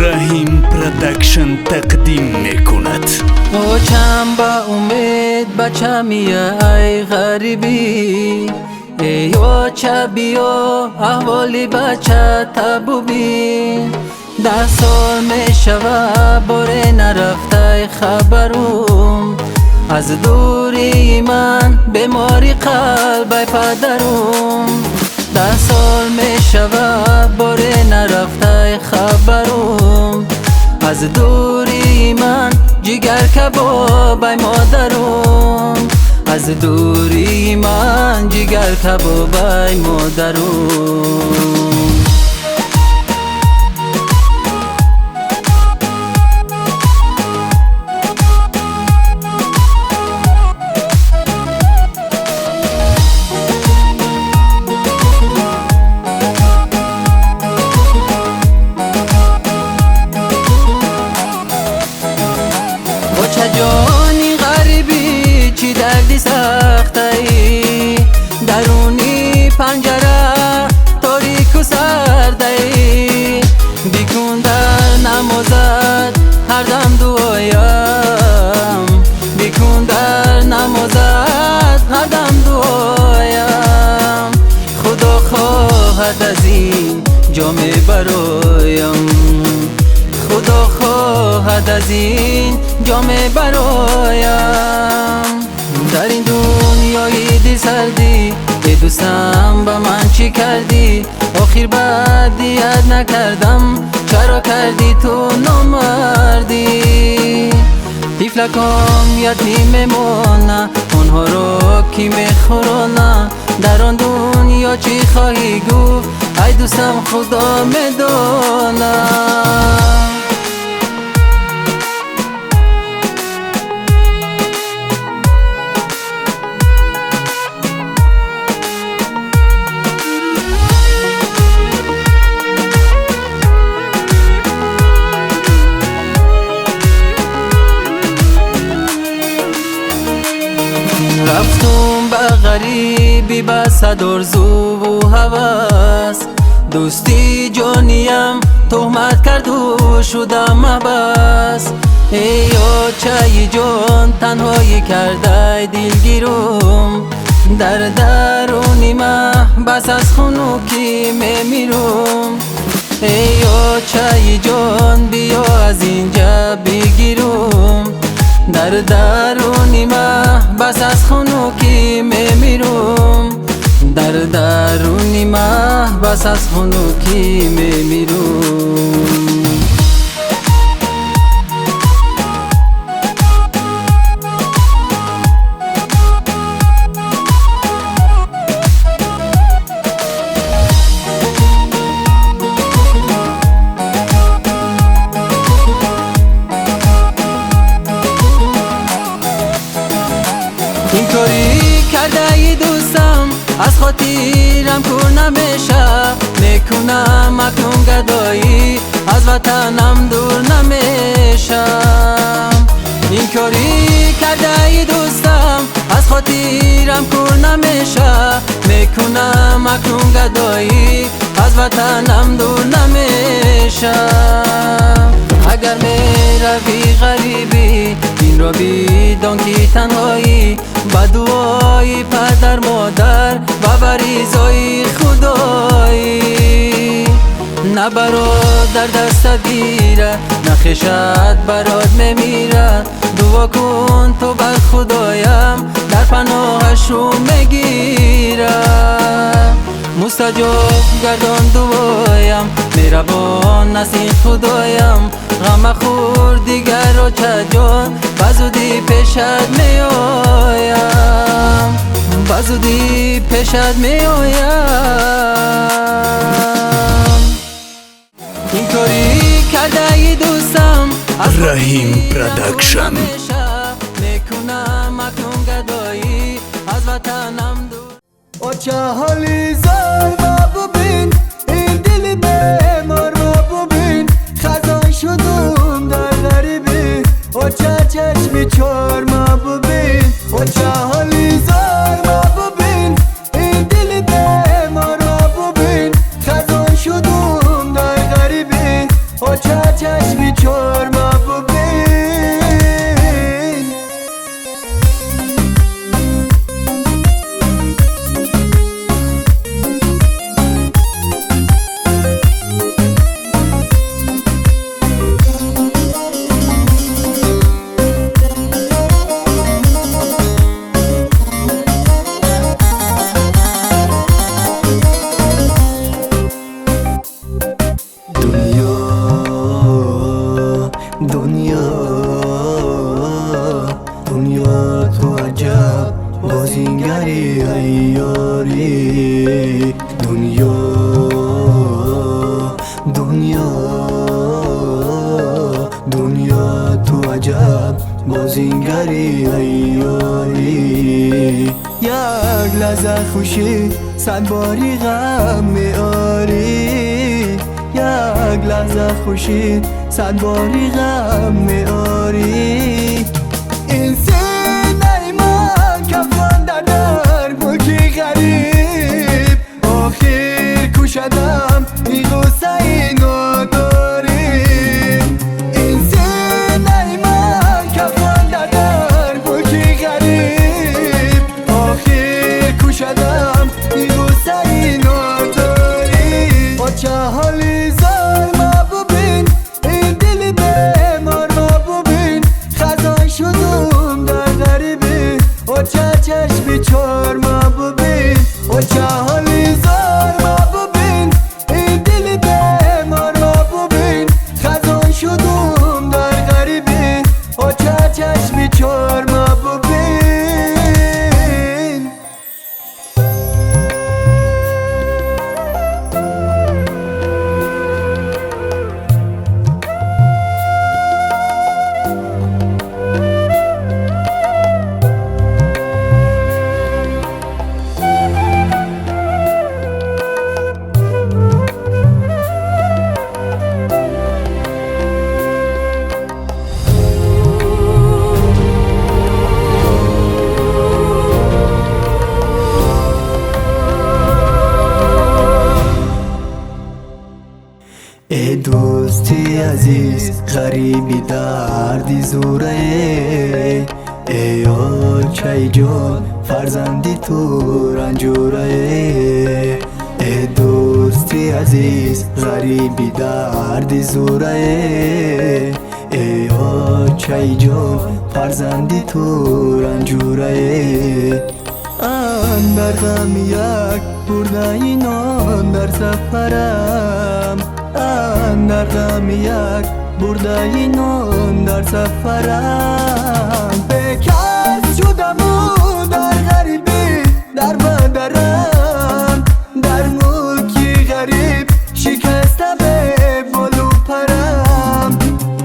رحیم پروداکشن تقدیم میکند. اوچم با امید بچمی ای غریبی، ای اوچه بیا احوالی بچه تبو بین. 10 سال می شوه باره نرفته خبروم، از دوری من بیماری قلب پدروم. 10 سال می شوه باره نرفته خبروم، از دوری من جگر کباب مادروم، از دوری من جگر کباب مادروم. چه جانی غریبی چی دردی سخته ای، درونی پنجره تاریک و سرده ای. بیکن در نمازت هر دم دعایم، بیکن در نمازت هر دم دعایم. خدا خواهد از این جام برایم، خدا خواهد از این جام برایم. در این دنیای دی سردی ای دوستم با من چی کردی؟ آخر بدیت نکردم چرا کردی تو نامردی؟ طفلکان یتیم میمونه اونها رو کی میخورونه؟ در آن دنیا چی خواهی گفت ای دوستم خدا میدونه. رفتم به غریبی به صد آرزو و هوس، دوستی جانیم تهمت کرد و شدم محبس. ای اوچه جان تنهایی کرده دلگیرم، در درونی بس از خنکی میمیرم. ای اوچه جان بیا از اینجا بگیرم، در درونی بس از خنکی میمیرم، در درونی بس از خنکی میمیرم. این کاری کرده ای دوستم از خاطرم کور نمیشه، میکنم اکنون گدایی از وطنم دور نمیشم. این کاری کرده ای دوستم از خاطرم کور نمیشه، میکنم اکنون گدایی از وطنم دور نمیشم. اگر میروی غریبی این را بدان که تنهایی با دعای پدر مادر و بریزای خدایی، نه برادر دست گیره نه خشت برات میمیره. دعا کن تو بر خدایم در پناهشو میگیره، مستجاب گردان دعایم مهربان است این خدایم. غم خور دیگر را چه جان بزودی پیشت میآیم، بزودی پیشت میآیم. این کاری کرده ای دوستم رحیم پروداکشن میکنم اکنون گدایی از وطنم دور. او چه حالی زار ما ببین این دل بیمار ما ببین، خزان شدم در غریبی. او چه چشمی چار ما ببین، او چه حالی زار ما ببین این دل بیمار ما ببین، خزان شدم در غریبی. او چه چشمی چرما ببین دنیا تو عجب بازیگری عیاری دنیا تو عجب بازیگری عیاری یک لحظه خوشی 100 باری غم میاری یک لحظه خوشی 100 باری غم میاری این سینه من کفانده در ملکی غریب آخر کشدم این غصه اینو داری این سینه من کفانده در ملکی غریب آخر کشدم این غصه اینو داری با چه حالی زار ما ببین این دل بیمار ما ببین خزان شدم در غریبی و چه چشمی چرما ببین و چه حالی زار ما ببین این دل بیمار ما ببین خزان شدم در غریبی و چه چشمی چرما ببین ای دوستی عزیز غریبی دردی زوره ای آلچه جان فرزندی تو رنجوره ای دوستی عزیز غریبی دردی زوره ای آلچه جان فرزندی تو رنجوره اندر غم یک برده اینان در سفرم اندر غم یک برده اینان در سفرم بکس شدم و در غریبی در بدرم در ملکی غریب شکسته به بالو پرم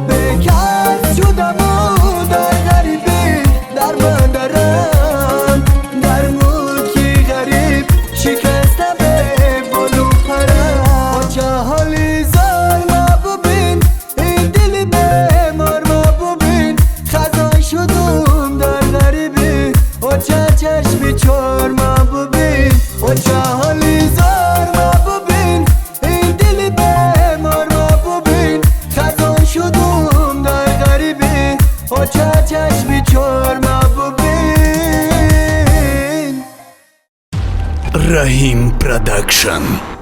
بکس شدم و در غریبی در بدرم در ملکی غریب شکسته به بالو پرم و چه حالی زار ما ببین این دل بیمار ما ببین خزان شدم در غریبی و چه چشمی چرما ببین و چه حالی زار ما ببین این دل بیمار ما ببین خزان شدم در غریبی و چه چشمی چرما ببین Rahim Production.